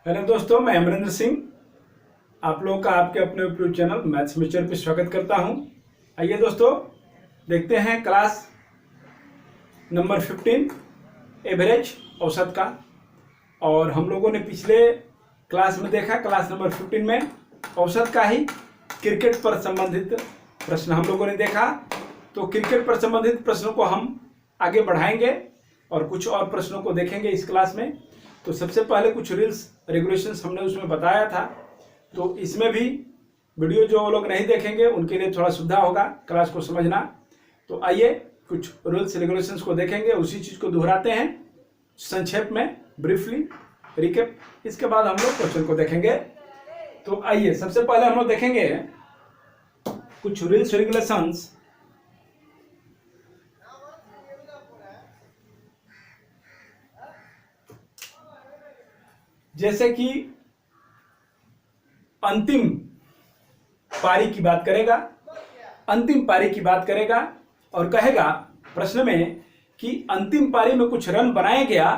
Hello दोस्तों, मैं अमरिंदर सिंह आप लोगों का आपके अपने यूट्यूब चैनल मैथ्स मिस्टर पे स्वागत करता हूं। आइए दोस्तों, देखते हैं क्लास नंबर 15 एवरेज औसत का। और हम लोगों ने पिछले क्लास में देखा, क्लास नंबर 15 में औसत का ही क्रिकेट पर संबंधित प्रश्न हम लोगों ने देखा। तो क्रिकेट पर संबंधित प्रश्नों को हम आगे बढ़ाएंगे और कुछ और प्रश्नों को देखेंगे इस क्लास में। तो सबसे पहले कुछ रूल्स रेगुलेशंस हमने उसमें बताया था, तो इसमें भी वीडियो जो लोग नहीं देखेंगे उनके लिए थोड़ा सुविधा होगा क्लास को समझना। तो आइए कुछ रूल्स रेगुलेशंस को देखेंगे, उसी चीज़ को दोहराते हैं संक्षेप में, ब्रीफली रिकेप। इसके बाद हम लोग क्वेश्चन को देखेंगे। तो आइए सबसे पहले हम लोग देखेंगे कुछ रूल्स रेगुलेशंस। जैसे कि अंतिम पारी की बात करेगा, अंतिम पारी की बात करेगा और कहेगा प्रश्न में कि अंतिम पारी में कुछ रन बनाया गया,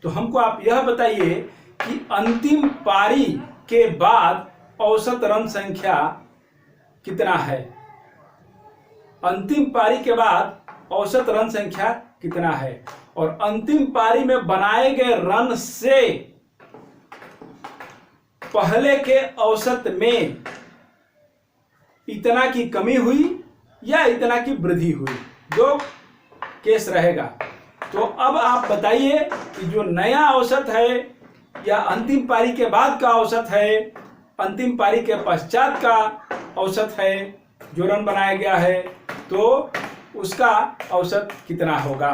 तो हमको आप यह बताइए कि अंतिम पारी के बाद औसत रन संख्या कितना है। अंतिम पारी के बाद औसत रन संख्या कितना है और अंतिम पारी में बनाए गए रन से पहले के औसत में इतना की कमी हुई या इतना की वृद्धि हुई, दो केस रहेगा। तो अब आप बताइए कि जो नया औसत है या अंतिम पारी के बाद का औसत है, अंतिम पारी के पश्चात का औसत है जो रन बनाया गया है, तो उसका औसत कितना होगा।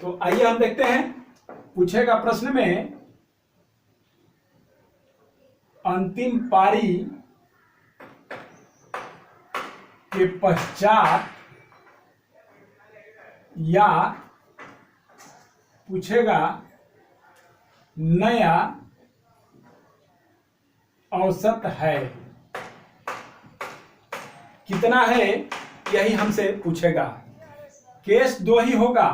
तो आइए हम देखते हैं। पूछेगा प्रश्न में अंतिम पारी के पश्चात या पूछेगा नया औसत है कितना है, यही हमसे पूछेगा। केस दो ही होगा,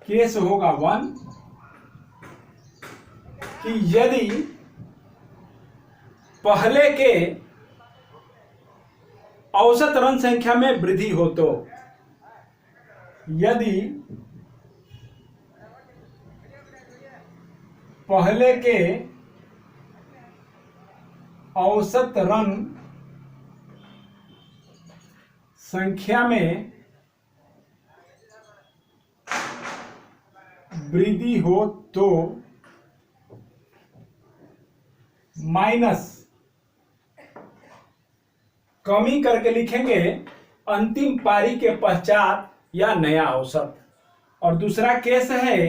केस होगा 1 कि यदि पहले के औसत रन संख्या में वृद्धि हो, तो यदि पहले के औसत रन संख्या में वृद्धि हो तो माइनस कमी करके लिखेंगे अंतिम पारी के पश्चात या नया औसत। और दूसरा केस है,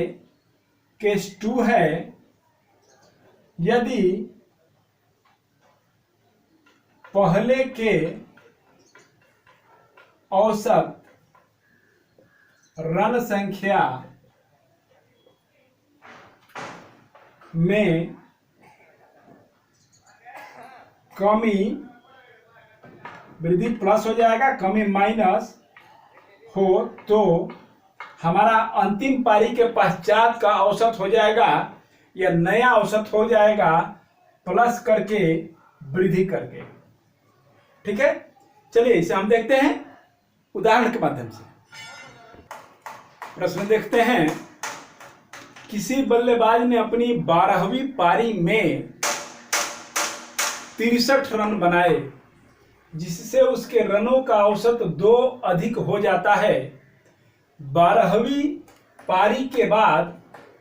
केस 2 है, यदि पहले के औसत रन संख्या में कमी, वृद्धि प्लस हो जाएगा, कमी माइनस हो, तो हमारा अंतिम पारी के पश्चात का औसत हो जाएगा या नया औसत हो जाएगा प्लस करके वृद्धि करके। ठीक है, चलिए इसे हम देखते हैं उदाहरण के माध्यम से। प्रश्न देखते हैं। किसी बल्लेबाज ने अपनी 12वीं पारी में 63 रन बनाए, जिससे उसके रनों का औसत 2 अधिक हो जाता है। 12वीं पारी के बाद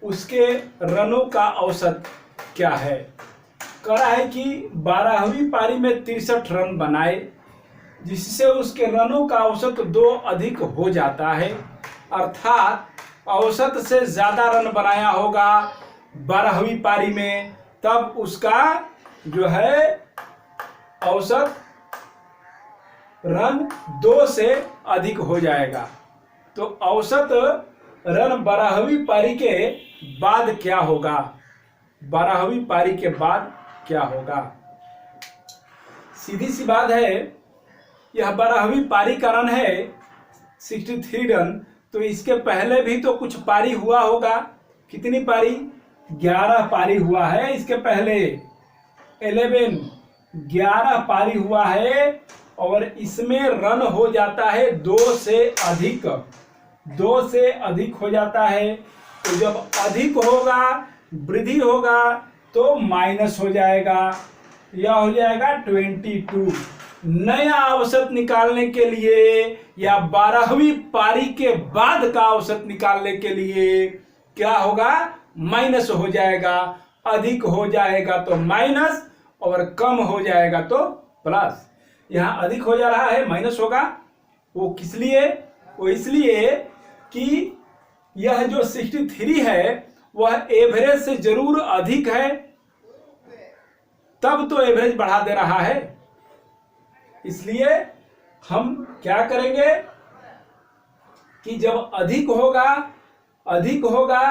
उसके रनों का औसत क्या है। कह रहा है कि 12वीं पारी में 63 रन बनाए, जिससे उसके रनों का औसत 2 अधिक हो जाता है, अर्थात औसत से ज्यादा रन बनाया होगा 12वीं पारी में, तब उसका जो है औसत रन 2 से अधिक हो जाएगा। तो औसत रन 12वीं पारी के बाद क्या होगा, 12वीं पारी के बाद क्या होगा। सीधी सी बात है, यह 12वीं पारी का रन है 63 रन, तो इसके पहले भी तो कुछ पारी हुआ होगा। कितनी पारी, 11 पारी हुआ है, इसके पहले 11 11 पारी हुआ है, और इसमें रन हो जाता है 2 से अधिक, 2 से अधिक हो जाता है। तो जब अधिक होगा, वृद्धि होगा, तो माइनस हो जाएगा, यह हो जाएगा 22। नया औसत निकालने के लिए या 12वीं पारी के बाद का औसत निकालने के लिए क्या होगा, माइनस हो जाएगा। अधिक हो जाएगा तो माइनस, और कम हो जाएगा तो प्लस। यहां अधिक हो जा रहा है, माइनस होगा। वो किस लिए, वो इसलिए कि यह जो 63 है वह एवरेज से जरूर अधिक है, तब तो एवरेज बढ़ा दे रहा है। इसलिए हम क्या करेंगे कि जब अधिक होगा, अधिक होगा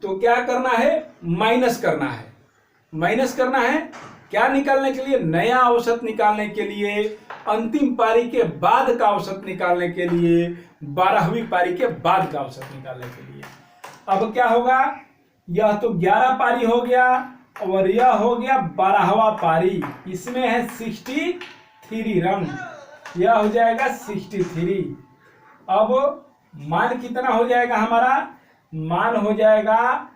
तो क्या करना है, माइनस करना है। माइनस करना है क्या निकालने के लिए, नया औसत निकालने के लिए, अंतिम पारी के बाद का औसत निकालने के लिए, 12वीं पारी के बाद का औसत निकालने के लिए। अब क्या होगा, यह तो 11 पारी हो गया और यह हो गया 12वां पारी। इसमें है 63 रन, यह हो जाएगा 63। अब मान कितना हो जाएगा हमारा, मान हो जाएगा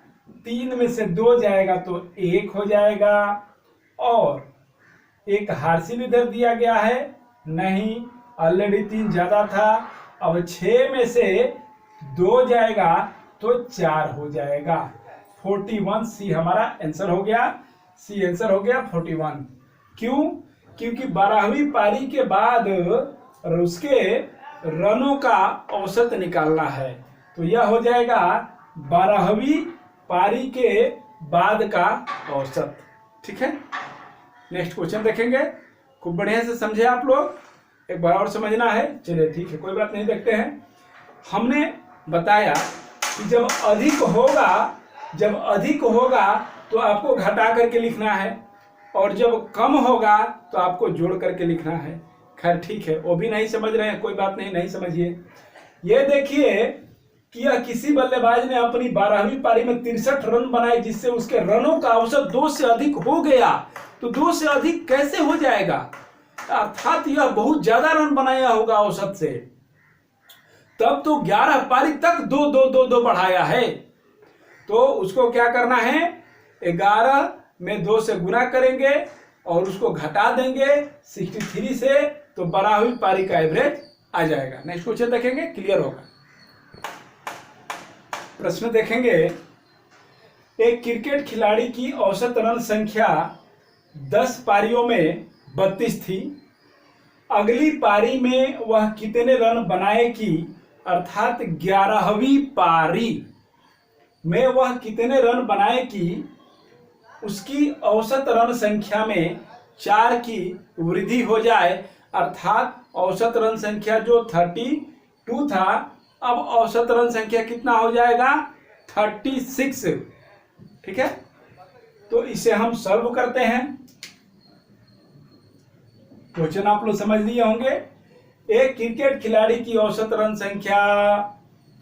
3 में से 2 जाएगा तो 1 हो जाएगा, और एक हासिल इधर दिया गया है, नहीं ऑलरेडी 3 ज्यादा था। अब 6 में से 2 जाएगा तो 4 हो जाएगा, 41। सी हमारा आंसर हो गया, सी आंसर हो गया 41। क्यों, क्योंकि 12वीं पारी के बाद उसके रनों का औसत निकालना है, तो यह हो जाएगा 12वीं पारी के बाद का औसत। ठीक है, नेक्स्ट क्वेश्चन देखेंगे। खूब बढ़िया से समझे आप लोग, एक बार और समझना है। चलिए ठीक है, कोई बात नहीं, देखते हैं। हमने बताया कि जब अधिक होगा, जब अधिक होगा तो आपको घटा करके लिखना है, और जब कम होगा तो आपको जोड़ करके लिखना है। खैर ठीक है, वो भी नहीं समझ रहे हैं, कोई बात नहीं, नहीं समझिए। ये देखिए कि यह किसी बल्लेबाज ने अपनी 12वीं पारी में 63 रन बनाए, जिससे उसके रनों का औसत 2 से अधिक हो गया। तो 2 से अधिक कैसे हो जाएगा, अर्थात यह बहुत ज्यादा रन बनाया होगा औसत से, तब तो 11 पारी तक 2 बढ़ाया है। तो उसको क्या करना है, 11 में 2 से गुना करेंगे और उसको घटा देंगे 63 से, तो 12वीं पारी का एवरेज आ जाएगा। नेक्स्ट क्वेश्चन देखेंगे, क्लियर होगा। प्रश्न देखेंगे, एक क्रिकेट खिलाड़ी की औसत रन संख्या 10 पारियों में 32 थी। अगली पारी में वह कितने रन बनाएगी, अर्थात 11वीं पारी में वह कितने रन बनाएगी, उसकी औसत रन संख्या में 4 की वृद्धि हो जाए, अर्थात औसत रन संख्या जो 32 था, अब औसत रन संख्या कितना हो जाएगा, 36। ठीक है, तो इसे हम सॉल्व करते हैं। क्वेश्चन आप लोग समझ लिए होंगे। एक क्रिकेट खिलाड़ी की औसत रन संख्या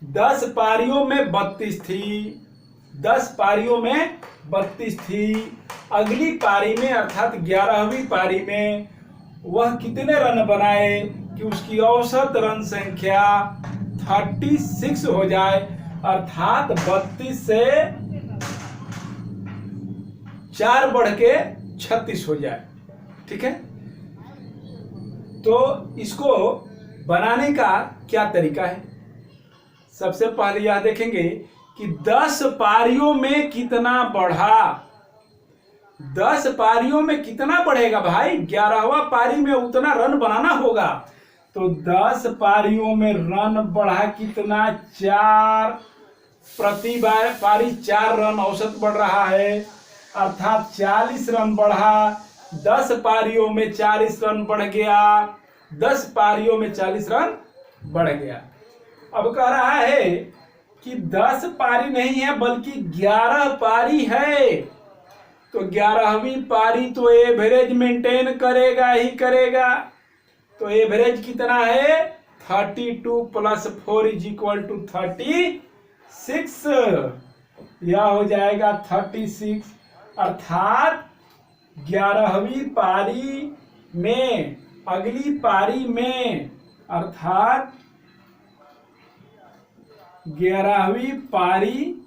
10 पारियों में 32 थी, 10 पारियों में 32 थी। अगली पारी में अर्थात 11वीं पारी में वह कितने रन बनाए कि उसकी औसत रन संख्या 36 हो जाए, अर्थात 32 से 4 बढ़ के 36 हो जाए। ठीक है, तो इसको बनाने का क्या तरीका है। सबसे पहले यह देखेंगे कि 10 पारियों में कितना बढ़ा, 10 पारियों में कितना बढ़ेगा भाई, 11वां पारी में उतना रन बनाना होगा। तो 10 पारियों में रन बढ़ा कितना, 4, प्रति पारी 4 रन औसत बढ़ रहा है, अर्थात 40 रन बढ़ा। 10 पारियों में 40 रन बढ़ गया, 10 पारियों में 40 रन बढ़ गया। अब कह रहा है कि 10 पारी नहीं है बल्कि 11 पारी है, तो 11वीं पारी तो एवरेज मेंटेन करेगा ही करेगा। तो एवरेज कितना है, 32 + 4 = 36। यह हो जाएगा 36, अर्थात 11वीं पारी में, अगली पारी में, अर्थात 11वीं पारी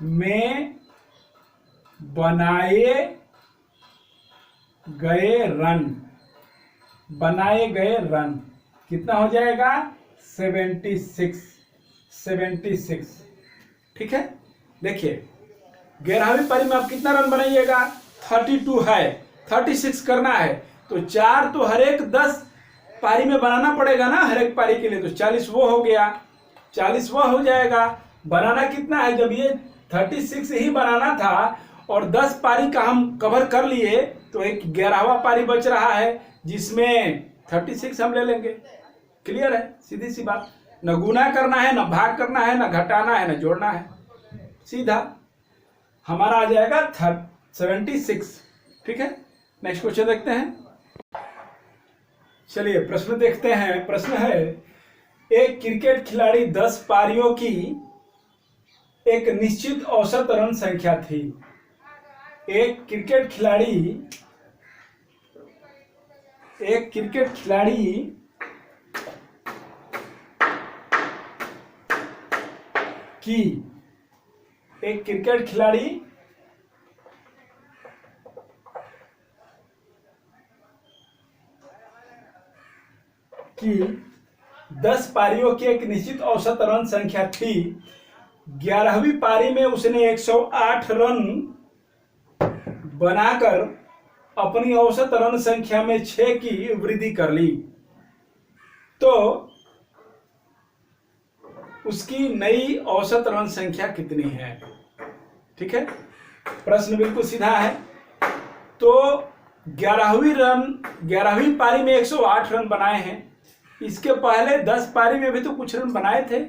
में बनाए गए रन कितना हो जाएगा? 76। ठीक है, देखिए 11वीं पारी में आप कितना रन बनाइएगा? 32 है, 36 करना है तो 4 तो हर एक 10 पारी में बनाना पड़ेगा ना, हर एक पारी के लिए। तो 40 वो हो गया, 40 वो हो जाएगा। बनाना कितना है? जब ये 36 ही बनाना था और 10 पारी का हम कवर कर लिए तो एक 11वां पारी बच रहा है जिसमें 36 हम ले लेंगे। क्लियर है? सीधी सी बात। न गुना करना है, न भाग करना है, न घटाना है, न जोड़ना है, सीधा हमारा आ जाएगा 76। ठीक है, नेक्स्ट क्वेश्चन देखते हैं। चलिए प्रश्न देखते हैं। प्रश्न है, एक क्रिकेट खिलाड़ी 10 पारियों की एक निश्चित औसत रन संख्या थी। एक क्रिकेट खिलाड़ी की 10 पारियों की एक निश्चित औसत रन संख्या थी। 11वीं पारी में उसने 108 रन बनाकर अपनी औसत रन संख्या में 6 की वृद्धि कर ली। तो उसकी नई औसत रन संख्या कितनी है? ठीक है, प्रश्न बिल्कुल सीधा है। तो 11वीं पारी में 108 रन बनाए हैं। इसके पहले 10 पारी में भी तो कुछ रन बनाए थे।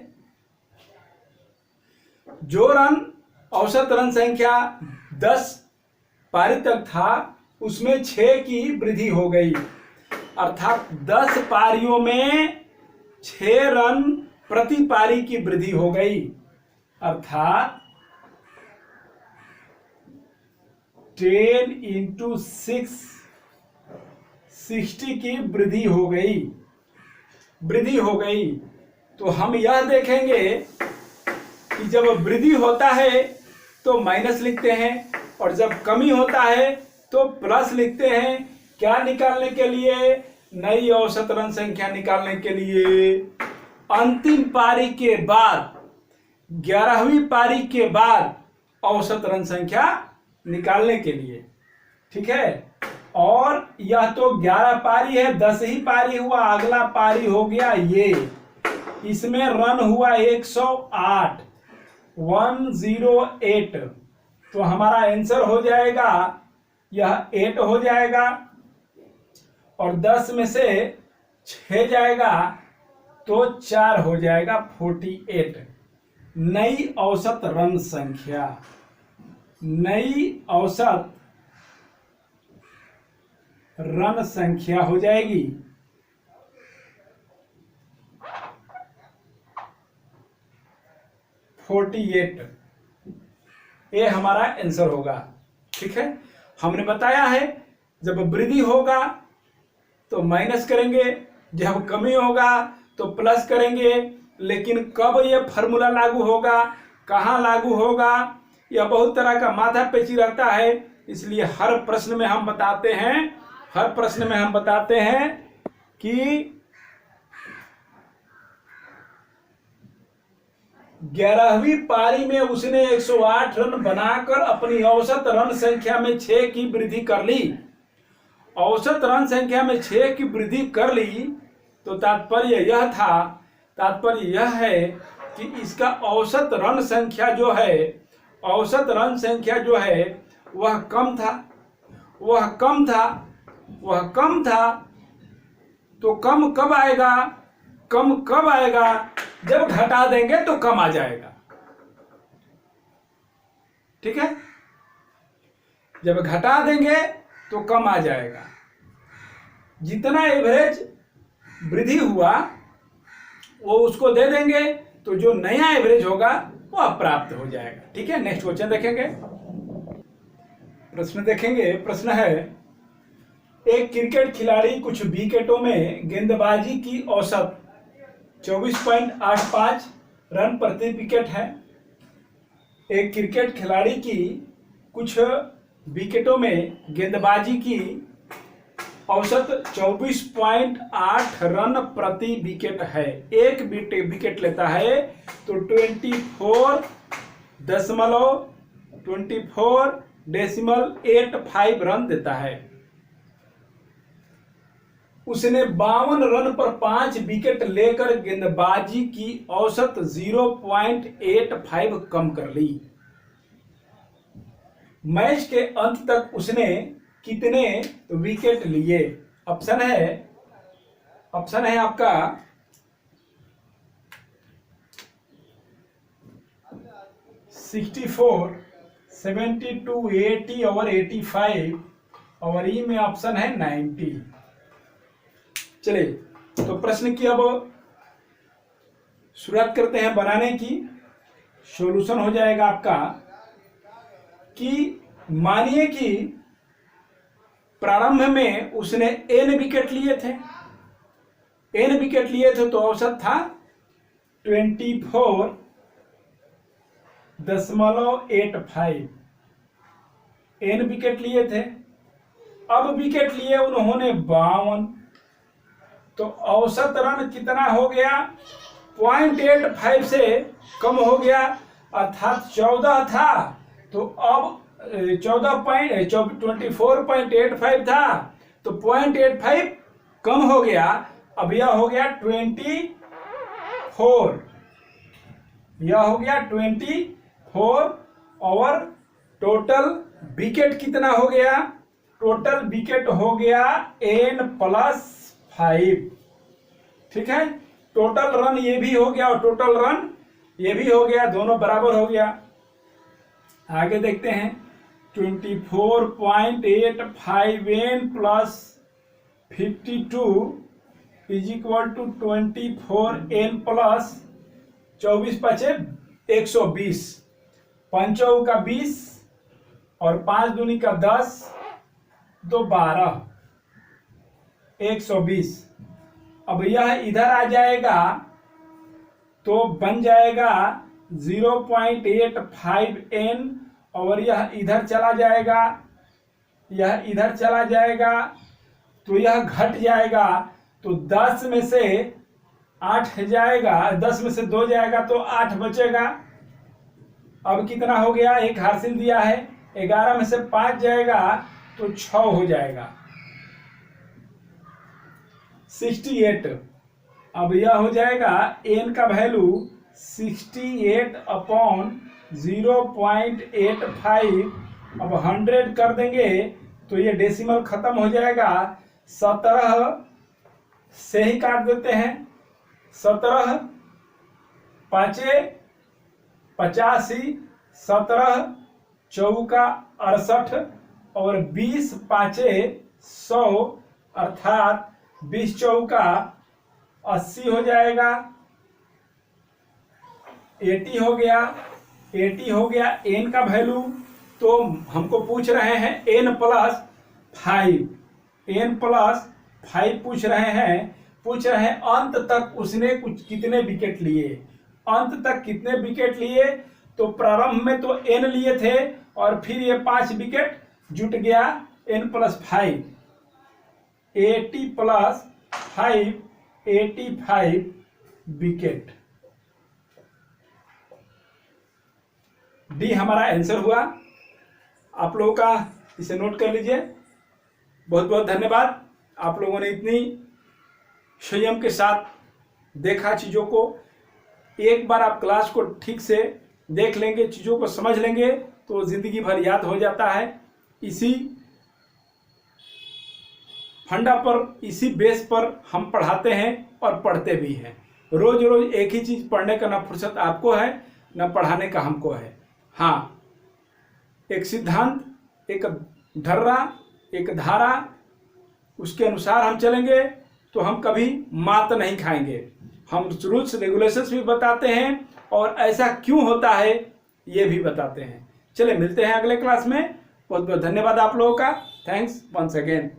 जो रन औसत रन संख्या 10 पारी तक था उसमें 6 की वृद्धि हो गई, अर्थात 10 पारियों में 6 रन प्रति पारी की वृद्धि हो गई, अर्थात 10 × 6 60 की वृद्धि हो गई। तो हम यह देखेंगे कि जब वृद्धि होता है तो माइनस लिखते हैं और जब कमी होता है तो प्लस लिखते हैं। क्या निकालने के लिए? नई औसत रन संख्या निकालने के लिए। अंतिम पारी के बाद, 11वीं पारी के बाद औसत रन संख्या निकालने के लिए। ठीक है, और यह तो 11 पारी है, 10 ही पारी हुआ। अगला पारी हो गया ये, इसमें रन हुआ 108, 108। तो हमारा आंसर हो जाएगा, यह 8 हो जाएगा और 10 में से 6 जाएगा तो 4 हो जाएगा, 48। नई औसत रन संख्या, नई औसत रन संख्या हो जाएगी 48। ये हमारा आंसर होगा। ठीक है, हमने बताया है जब वृद्धि होगा तो माइनस करेंगे, जब कमी होगा तो प्लस करेंगे। लेकिन कब ये फॉर्मूला लागू होगा, कहाँ लागू होगा, यह बहुत तरह का माथा पेची रहता है। इसलिए हर प्रश्न में हम बताते हैं कि 11वीं पारी में उसने 108 रन बनाकर अपनी औसत रन संख्या में 6 की वृद्धि कर ली। औसत रन संख्या में 6 की वृद्धि कर ली तो तात्पर्य यह है कि इसका औसत रन संख्या जो है वह कम था। तो कम कब आएगा? जब घटा देंगे तो कम आ जाएगा। ठीक है, जब घटा देंगे तो कम आ जाएगा। जितना एवरेज वृद्धि हुआ वो उसको दे देंगे, तो जो नया एवरेज होगा वह प्राप्त हो जाएगा। ठीक है, नेक्स्ट क्वेश्चन देखेंगे। प्रश्न देखेंगे। प्रश्न है, एक क्रिकेट खिलाड़ी कुछ विकेटों में गेंदबाजी की औसत 24.85 रन प्रति विकेट है। एक क्रिकेट खिलाड़ी की कुछ विकेटों में गेंदबाजी की औसत 24.8 रन प्रति विकेट है। एक विकेट लेता है तो 24.85 रन देता है। उसने 52 रन पर 5 विकेट लेकर गेंदबाजी की औसत 0.85 कम कर ली। मैच के अंत तक उसने कितने विकेट लिए? ऑप्शन है आपका 64, 72, 80 और 85 और ई में ऑप्शन है 90। चलिए, तो प्रश्न की अब शुरुआत करते हैं बनाने की। सॉल्यूशन हो जाएगा आपका कि मानिए कि प्रारंभ में उसने n विकेट लिए थे। n विकेट लिए थे तो औसत था 24.85। n विकेट लिए थे। अब विकेट लिए उन्होंने 52, तो औसत रन कितना हो गया? 0.85 से कम हो गया, अर्थात 14 था तो अब 24.85 था तो 0.85 कम हो गया। अब यह हो गया 24, यह हो गया 24 और टोटल विकेट कितना हो गया? टोटल विकेट हो गया n+5। ठीक है, टोटल रन ये भी हो गया और टोटल रन ये भी हो गया, दोनों बराबर हो गया। आगे देखते हैं, 24.85 n plus 52 is equal to 24 n plus 24 पचे 120, 5 का 20 और 5 दूनी का 10, 2 12, 120। अब यह इधर आ जाएगा तो बन जाएगा 0.85 n और यह इधर चला जाएगा, यह इधर चला जाएगा तो यह घट जाएगा, तो 10 में से 8 जाएगा, 10 में से 2 जाएगा तो 8 बचेगा। अब कितना हो गया? एक हासिल दिया है, 11 में से 5 जाएगा तो 6 हो जाएगा, 68। अब यह हो जाएगा n का वैल्यू 68/0.85। अब 100 कर देंगे तो ये डेसिमल खत्म हो जाएगा। 17 से ही काट देते हैं, 17 पाँचे 85, 17 चौका 68 और 20 पाँचे 100, अर्थात 20 चौका 80 हो जाएगा। 80 हो गया, 80 हो गया n का वैल्यू। तो हमको पूछ रहे हैं n+5, n+5 पूछ रहे हैं अंत तक उसने कुछ कितने विकेट लिए। अंत तक कितने विकेट लिए? तो प्रारंभ में तो n लिए थे और फिर ये 5 विकेट जुट गया, n+5, 80+5, 85 विकेट। डी हमारा आंसर हुआ। आप लोगों का इसे नोट कर लीजिए। बहुत बहुत धन्यवाद, आप लोगों ने इतनी संयम के साथ देखा चीज़ों को। एक बार आप क्लास को ठीक से देख लेंगे, चीज़ों को समझ लेंगे तो ज़िंदगी भर याद हो जाता है। इसी फंडा पर, इसी बेस पर हम पढ़ाते हैं और पढ़ते भी हैं। रोज रोज एक ही चीज़ पढ़ने का ना फुर्सत आपको है, ना पढ़ाने का हमको है। हाँ, एक सिद्धांत, एक ढर्रा, एक धारा, उसके अनुसार हम चलेंगे तो हम कभी मात नहीं खाएंगे। हम रूल्स रेगुलेशंस भी बताते हैं और ऐसा क्यों होता है ये भी बताते हैं। चलिए मिलते हैं अगले क्लास में। बहुत बहुत धन्यवाद आप लोगों का। Thanks once again.